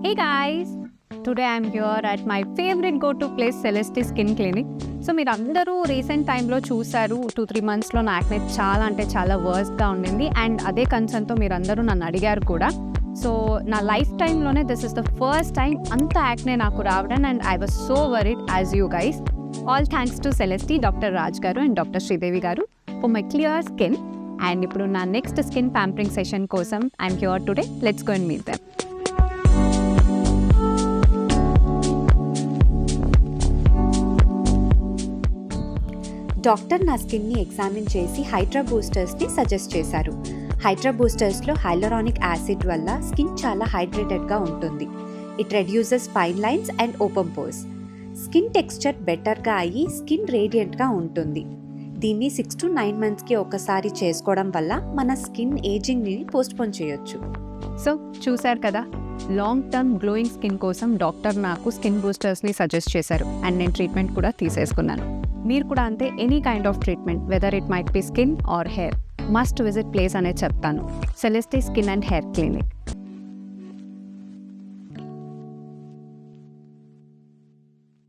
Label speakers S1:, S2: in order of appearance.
S1: Hey guys! Today I'm here at my favorite go-to place, Celeste Skin Clinic. So మీరు అందరూ recent టైంలో చూసారు 2-3 మంత్స్లో నా యాక్నే చాలా అంటే చాలా వర్స్ట్గా ఉండింది అండ్ అదే కన్సర్న్తో మీరు అందరూ నన్ను అడిగారు కూడా. సో నా లైఫ్ టైంలోనే this is the first time అంత యాక్నే నాకు రావడం and I was so worried as you guys. All thanks to సెలెస్టీ, doctor Raj గారు అండ్ డాక్టర్ శ్రీదేవి గారు for my clear skin. And ఇప్పుడు నా నెక్స్ట్ స్కిన్ ప్యాంపరింగ్ సెషన్ కోసం I'm here today. Let's go and meet them.
S2: Doctor నా స్కిన్ని examine చేసి Hydraa బూస్టర్స్ని suggest చేశారు. Hydraa బూస్టర్స్లో hyaluronic acid వల్ల స్కిన్ చాలా హైడ్రేటెడ్గా ఉంటుంది. It reduces fine lines and open pores. Skin texture బెటర్గా అయ్యి స్కిన్ రేడియంట్గా ఉంటుంది. దీన్ని 6 to 9 monthsకి ఒకసారి చేసుకోవడం వల్ల మన స్కిన్ ఏజింగ్ని పోస్ట్పోన్ చేయొచ్చు.
S1: సో చూశారు కదా, లాంగ్ టర్మ్ గ్లోయింగ్ స్కిన్ కోసం డాక్టర్ నాకు స్కిన్ బూస్టర్స్ని సజెస్ట్ చేశారు అండ్ నేను ట్రీట్మెంట్ కూడా తీసేసుకున్నాను. మీరు కూడా అంతే, any kind of treatment whether it might be skin or hair, must visit place అనేది చెప్తాను. సెలెస్టీ స్కిన్ అండ్ హెయిర్ క్లినిక్.